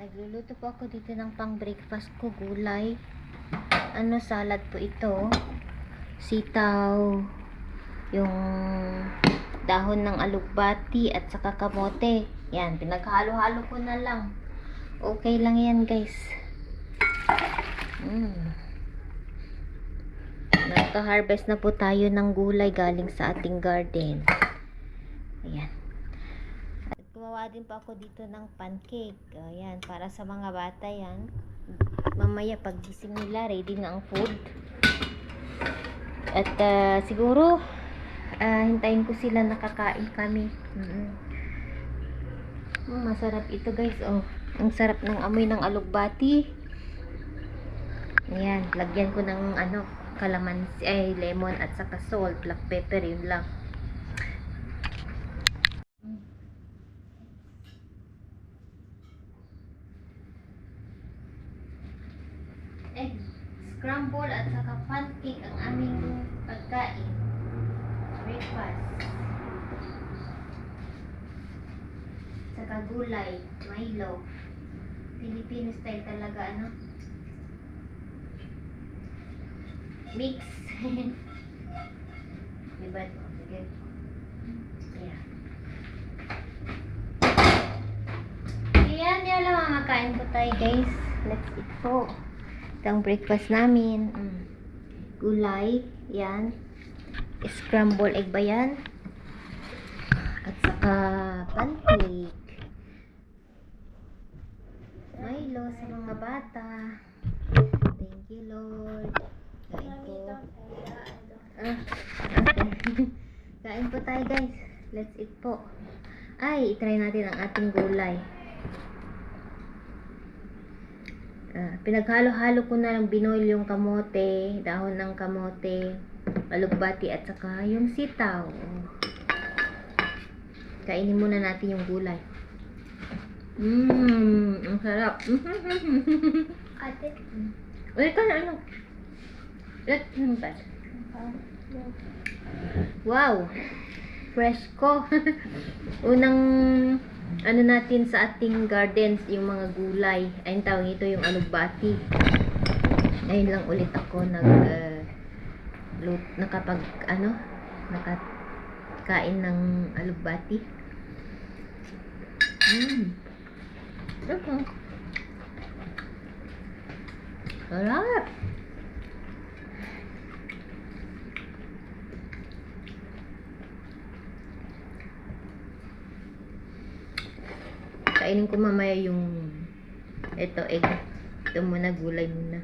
Nagluluto po ako dito ng pang breakfast ko, gulay. Salad po ito. Sitaw, yung dahon ng alugbati at saka kamote. Yan, pinaghalo-halo ko na lang. Okay lang yan, guys. Nagka-harvest na po tayo ng gulay galing sa ating garden. Ayan. Gumawa din pa ako dito ng pancake. Ayan, para sa mga bata yan. Mamaya paggising nila, ready na ang food. At siguro, hintayin ko sila nakakain kami. Masarap ito, guys. Ang sarap ng amoy ng alugbati. Ayan, lagyan ko ng kalamansi, lemon at saka salt, black pepper, yun lang. Egg scramble at saka pancake ang aming pagkain. Breakfast. Saka gulay, Milo. Filipino style talaga, mix. Diba? Sige. Yeah. Yan lang mga makain po tayo, guys. Let's eat po. Ito ang breakfast namin. Gulay. Yan. Scramble egg ba yan? At saka pancake. Milo sa mga bata. Thank you, Lord. Kain po. Kain po tayo, guys. Let's eat po. Ay, itry natin ang ating gulay. Pinaghalo-halo ko na lang, binoil yung kamote, dahon ng kamote, alugbati at saka yung sitaw. Kainin muna natin yung gulay. Ang sarap. Ate. Uy, ka na Let's ba? Wow! Fresh ko. Unang natin sa ating gardens, yung mga gulay. Ayun tawag ito, yung alugbati. Ngayon lang ulit ako nakakain ng alugbati. Sarap! Kainin ko mamaya yung egg. Ito muna, gulay muna.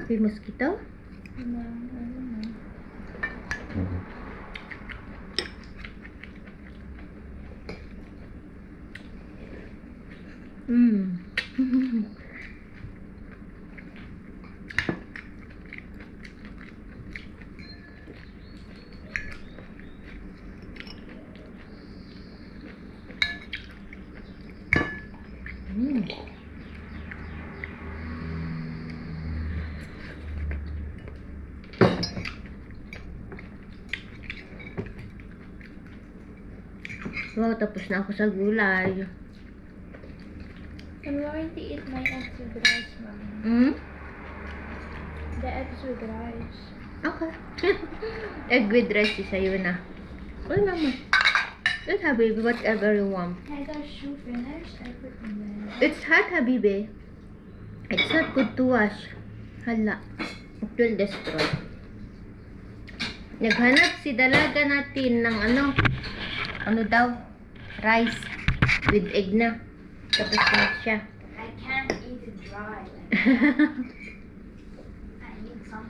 May mosquito? Wow, tapos na ako sa gulay. I'm going to eat my eggs with rice, Mom. The eggs with rice. Okay. Egg with rice is sa'yo na. Uy, mama. It's Habibi, whatever you want. I got shoe finish. I put in there. It's hot, Habibi. It's not good to wash. Hala. It will destroy. Naghanap si dalaga natin ng rice with egg na. Tapos na siya. I can't eat it dry. I need Hello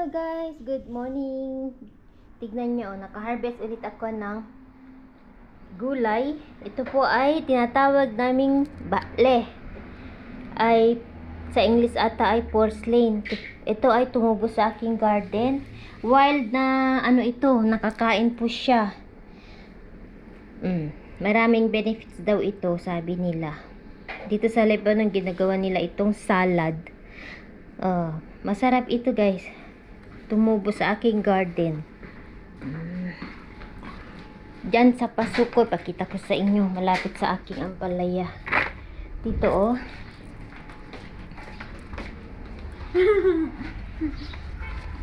guys, good morning. Tignan nyo, naka-harvest ulit ako ng gulay. Ito po ay tinatawag naming bakle. Ay sa English ata ay porcelain. Ito ay tumubo sa aking garden. Wild na ano ito, nakakain po siya. Maraming benefits daw ito, sabi nila. Dito sa Lebanon ginagawa nila itong salad. Masarap ito guys. Tumubo sa aking garden. Diyan sa pasuko, pakita ko sa inyo, malapit sa aking ampalaya. Dito oh.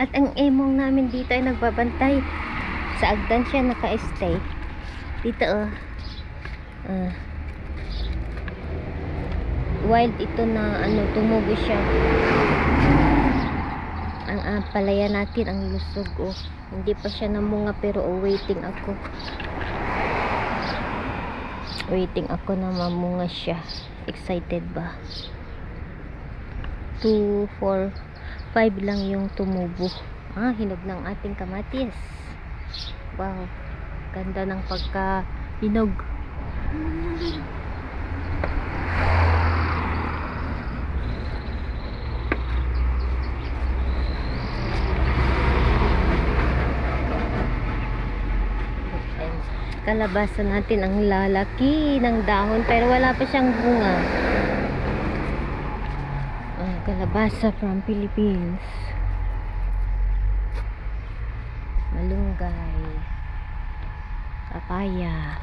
At ang emong namin dito ay nagbabantay. Sa agdan siya naka-stay. Dito oh. Wild ito na ano, tumubo siya. Ang ampalaya natin ang lusog oh. Hindi pa siya namunga pero waiting ako. Waiting ako na mamunga siya. Excited ba? 2, 4, 5 lang yung tumubo. Hinog ng ating kamatis. Wow. Ganda ng pagka-hinog. Kalabasa natin ang lalaki ng dahon pero wala pa siyang bunga. Kalabasa from Philippines. Malunggay, papaya,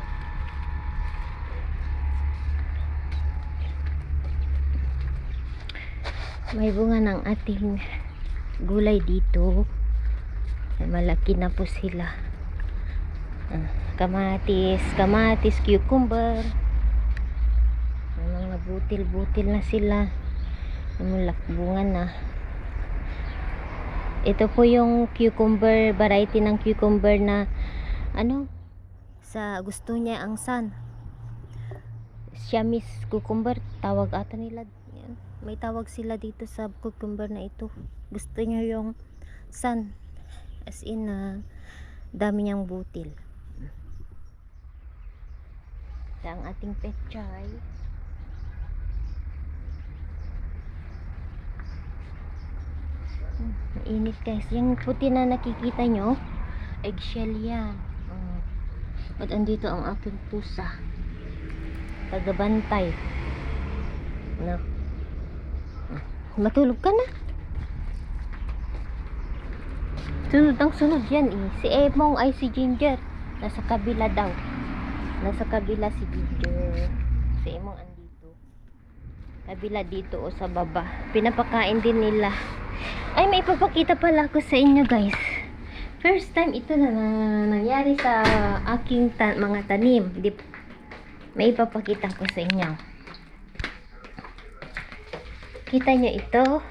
may bunga ng ating gulay dito. Malaki na po sila. Kamatis, cucumber. May mga butil-butil na sila. Bunga na. Ito po yung cucumber, variety ng cucumber na sa gusto niya ang sun. Siamese cucumber, tawag ata nila. Yan. May tawag sila dito sa cucumber na ito. Gusto niya yung sun. As in, dami niyang butil. Ito ang ating pechay. Mainit guys. Yung puti na nakikita nyo, eggshell yan. At andito ang aking pusa. Tagabantay. No. Matulog ka na. Sunod ang sunod yan eh. Si Emong ay si Ginger. Nasa kabila daw. Nasa kabila si Ginger. Si Emong andito. Kabila dito o sa baba. Pinapakain din nila. Ay, may ipapakita pala ako sa inyo guys. First time ito na nangyari sa aking mga tanim. May ipapakita ko sa inyo. Kita nyo ito?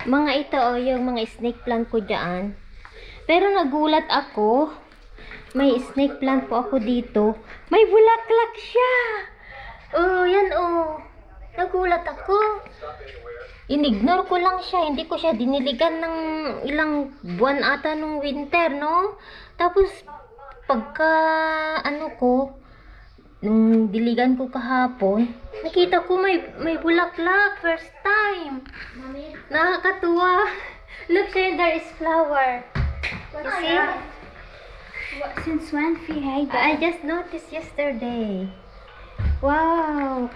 Mga ito yung mga snake plant ko dyan. Pero nagulat ako. May snake plant po ako dito. May bulaklak siya. Yan nagulat ako. Inignore ko lang siya. Hindi ko siya diniligan ng ilang buwan ata nung winter, no? Tapos, pagka, nung diligan ko kahapon, nakita ko may bulaklak. First time. Nakakatuwa. Look, there is flower. You see? Since when I just noticed yesterday. Wow.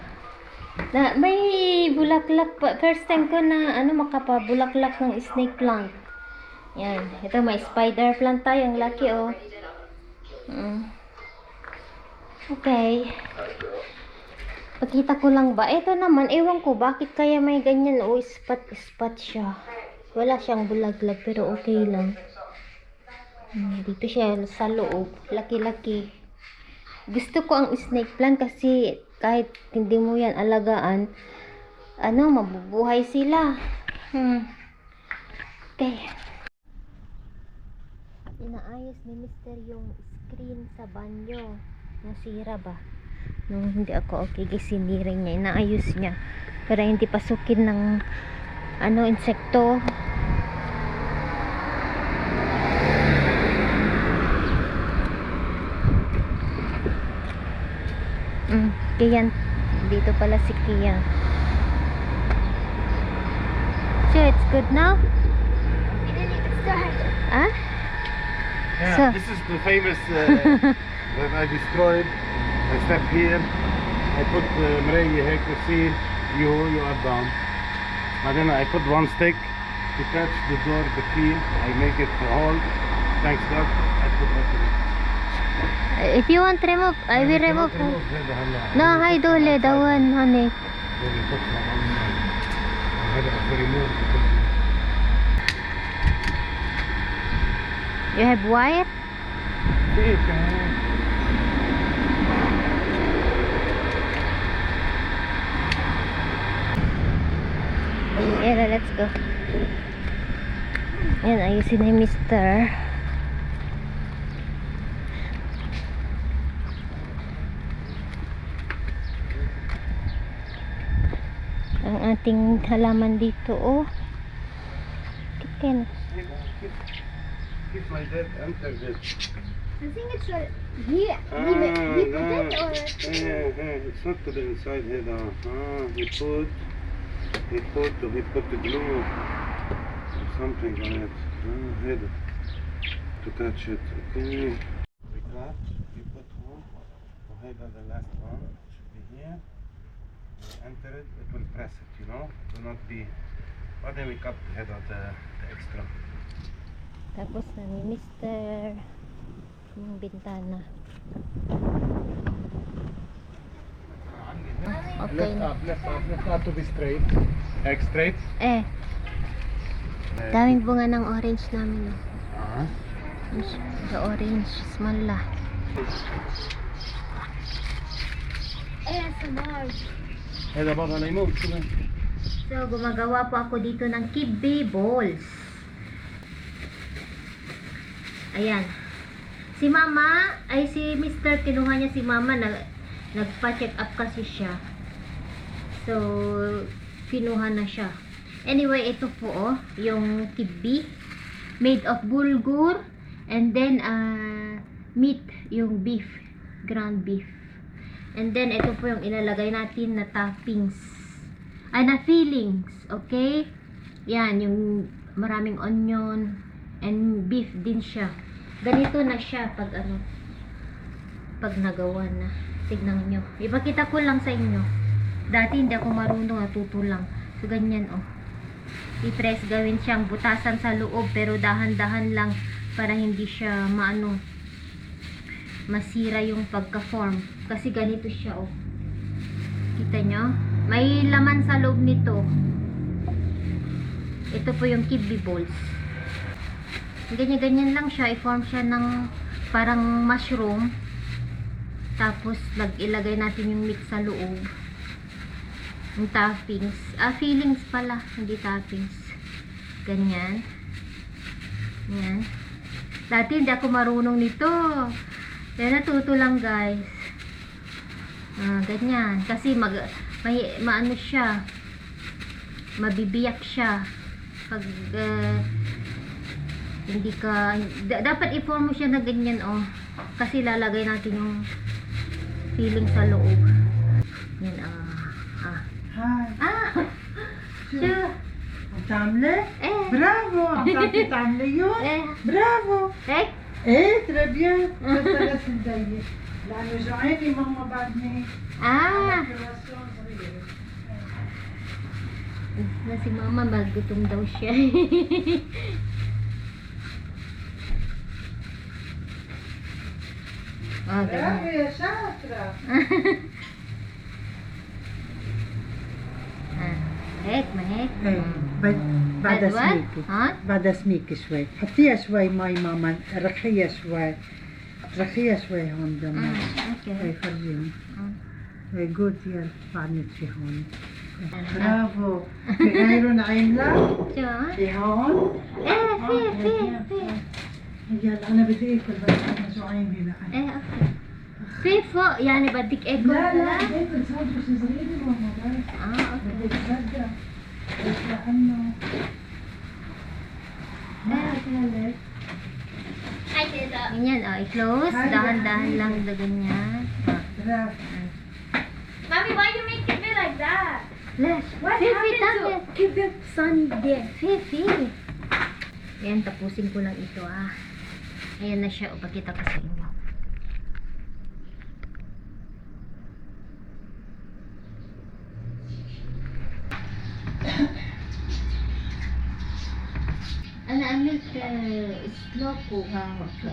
May bulaklak pa. First time ko na makapabulaklak ng snake plant. Yan. Ito may spider plant tayo. Ang laki oh. Okay. Pakita ko lang ba. Ito naman, ewan ko bakit kaya may ganyan. Spot siya. Wala siyang bulaklak pero okay lang. Dito siya sa loob. Laki-laki. Gusto ko ang snake plant kasi kahit hindi mo yan alagaan, mabubuhay sila. Okay. Inaayos ni Mr. yung screen sa banyo. nasira ba? Nung hindi ako okay, gisinirin niya, inaayos niya para hindi pasukin ng insekto. Kian, dito pala si Kian. So it's good now? Ah? Yeah, So- this is the famous that I destroyed. I step here. I put مراية هيك see you are down. And then I put one stick to catch the door, the key. I make it a hole. Thanks God. I put that. If you want remove, I will remove. هذا هلا. No, hi dole, dawan, honey. هذا remove. You have wire? Yeah, let's go. Yan, ayusin na yung mister. Ang ating halaman dito, oh. Kitin. Keep my dead enter this. I think it's here. He put it or It's not to the inside here. He put the glue or something on it. Here to catch it. Okay. We cut. You put hook. Here the last one should be here. We enter it. It will press it. You know. It will not be. But then we cut the head of the extra. Tapos na ni mister yung bintana. Okay na. Left up to be straight. Egg straight. Daming bunga ng orange namin. Uh-huh. The orange, small la. ASMR. هذا بعض الليمون كمان. So, gumagawa po ako dito ng kibbe balls. Ayan. Si mama, ay si Mr. kinuha niya si mama, nagpa-check up kasi siya. So, kinuha na siya. Anyway, ito po yung kibbe. Made of bulgur. And then, meat, yung beef. Ground beef. And then, ito po yung ilalagay natin na toppings. Na fillings. Okay? Yan, yung maraming onion. And beef din siya. Ganito na siya pag pag nagawa na. Tignan nyo. Ipakita ko lang sa inyo. Dati hindi ako marunong, natuto lang. So, ganyan i-press, gawin siyang butasan sa loob, pero dahan-dahan lang para hindi siya masira yung pagka-form. Kasi ganito siya, Kita nyo? May laman sa loob nito. Ito po yung kibbe balls. Ganyan-ganyan lang siya. I-form siya ng parang mushroom. Tapos, ilagay natin yung meat sa loob. Yung toppings. Fillings pala. Hindi toppings. Ganyan. Yan. Dati hindi ako marunong nito. Kaya natuto lang, guys. Ganyan. Kasi maano siya. Mabibiyak siya. Pag hindi ka dapat i-form mo siya na ganyan kasi lalagay natin yung filling sa loob. Yan هاي شو بتعملي؟ برافو عم تعرفي تعملي يوم؟ برافو هيك ايه ترى بيان بس 3 دقايق لانه جوعاني ماما بعدني كرواسون صغيره na si mama magutom daw siya. برافو ganyan. يا شاطره هيك ما هيك ايه بعد أدوات؟ سميكي بعد سميكي شوي حطيها شوي مي ماما رخيها شوي رخيها شوي هون دمها اوكي هي فرجيني هي جود يلا بعدني شي هون برافو في غيره نعيملة شو في هون في يلا انا بدي اكل بس انا جوعانه لأ اوكي فيفو يعني بدك اكل لا لا هلا؟ بيت الصدر شي صغيرة ماما بس اوكي. بدي تصدق بس لأنه ما أكلت. Hi, Tita. Ganyan, i-close. Hi, Dahan-dahan Daddy. lang na ganyan. Sarap. Mommy, why you making me like that? Les, What Fifi, happened to tapos. keep the sun there? Fifi. Ayan, tapusin ko lang ito Ayan na siya. O, pakita ko sa inyo. أنا عملت سلوك وعملت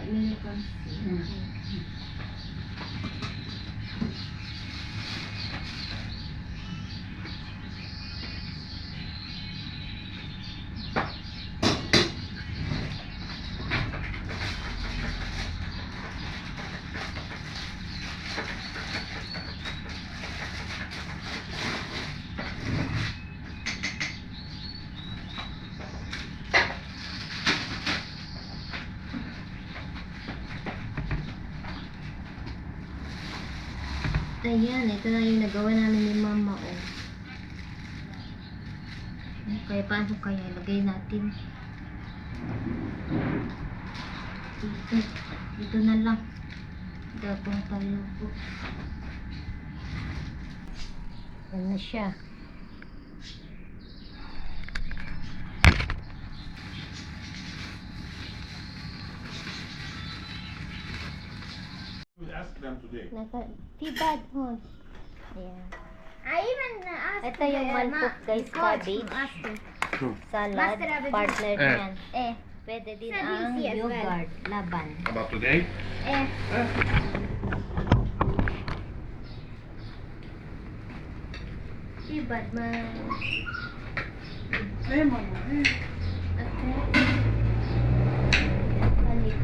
Ayan, ito na yung nagawa namin ni Mama, Kaya paano kaya ilagay natin? Dito na lang. Gabong tayo po. Ayan na siya. Ask them today. Tibad hon. Ayan. I even asked Ito yung malpok guys, cabbage. Salad, Master of the partner Eh. niyan. Pwede din Said ang easy as well. yogurt, laban. About today? Tibad man. Eh, mama, eh. Okay. Balik.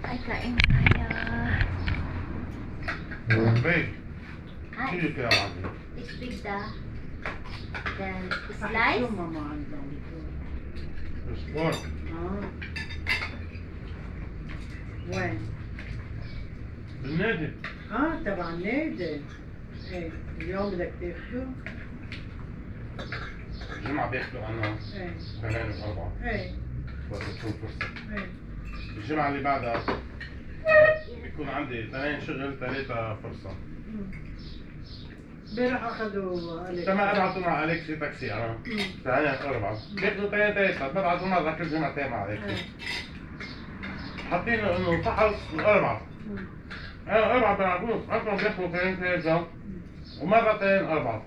Ay, kain tayo. Big. Ay, Here you go, Andy. expect the Ito, slice. mama, ang dami ko. There's more. Ah. وين؟ بالنادي. تبع النادي. ايه اليوم بدك تاخده؟ الجمعة بياخدوا عنها ايه 8 و4 ايه وقت تكون فرصة. ايه الجمعة اللي بعدها بيكون عندي 2 شغل 3 فرصة. امبارح اخذوا عليك. كما ابعتوا مع اليكسي تاكسي انا 8 4 بياخدوا 3 ببعتوا مرة كل جمعتين مع اليكسي. حاطين انه فحص الاربعة. انا 4 بيلعبون اصلا بياخدوا 3 ومرتين 4.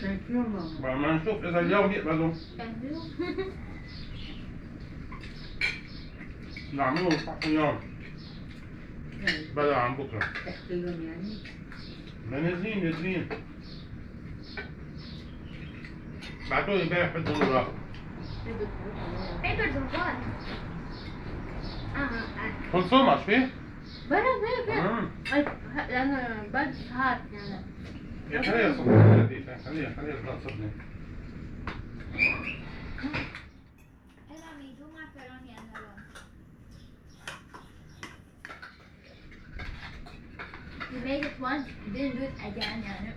ثانك يو ماما. ما نشوف اذا اليوم يقبلوا نعملوا الفحص اليوم ايه بدل عن بكره. تحكي لهم يعني؟ نازلين بعتوا لي امبارح بدهم يروحوا. Papers of what? خلصوا ما فيه؟ بلا لأنه بس هات يعني. يا خليها صبني خليها لا تصبني. Hey, mommy, do macaroni and melon. You made it once, you didn't do it again يعني.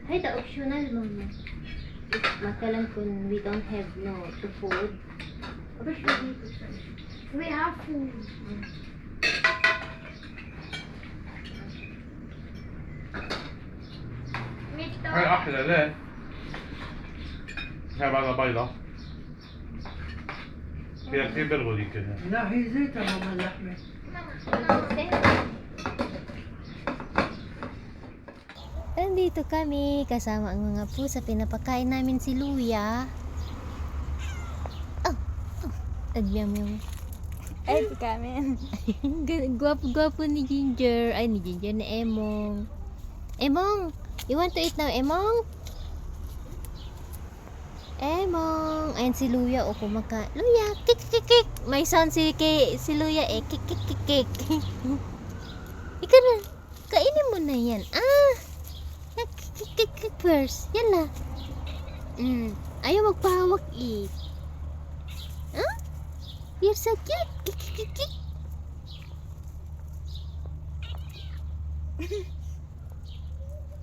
Ay, the optional mama. If matalan kung we don't have to food. We have food. هاي احلى ليه؟ هاي بعدها بيضة. فيها كثير برغل كلها. لا هي زيتها ماما اللحمة. Nandito kami kasama ang mga pusa. Pinapakain namin si Luya. Agyam yung Ay, kamen. gwapo ni Ginger. Ay, ni Ginger, ni Emong. Emong, you want to eat now, Emong? Emong. Ayan si Luya. O kumaka. Luya. Kik kik kik. May sound si Luya eh. Kik kik kik kik. Ikaw na. Kainin mo na yan. Kik kik kik kik first. Yan na. Ayaw magpahawak eh. Huh? You're so cute. Kik kik kik kik.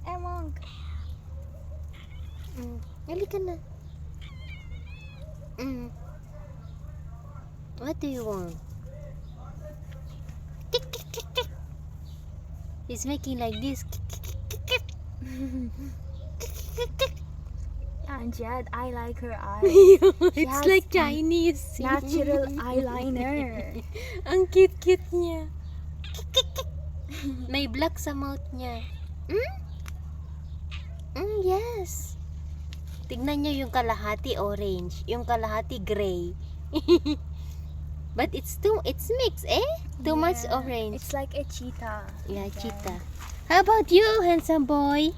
Emong. Halika na. What do you want? Kik, kik, kik, kik. He's making like this. Kik, kik, kik, kik. Kik, kik, kik. And Jed, I like her eyes. It's has like Chinese. Natural eyeliner. Ang cute-cute niya. Kik, kik, kik. May black sa mouth niya. Yes. Tignan niyo yung kalahati orange, yung kalahati gray. But it's mixed, eh? Too much Yeah, orange. It's like a cheetah. Yeah, cheetah. How about you, handsome boy?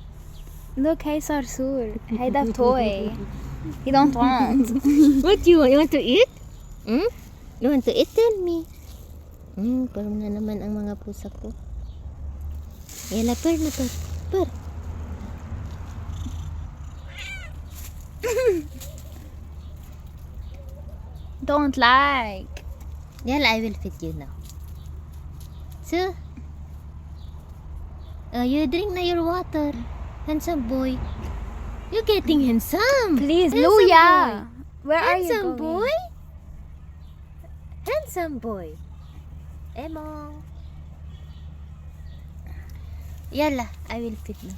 Look, hey Sarsur. Hey, that toy. He don't want. What you want? You want to eat? You want to eat? Tell me. Parang na naman ang mga pusa ko. Yan na, per. Don't like. Yan, I will feed you now. So, you drink na your water. Handsome boy. You're getting handsome. Please, Handsome Luya. Where are you Handsome going? boy. Handsome boy. Emong. Yala, I will feed you.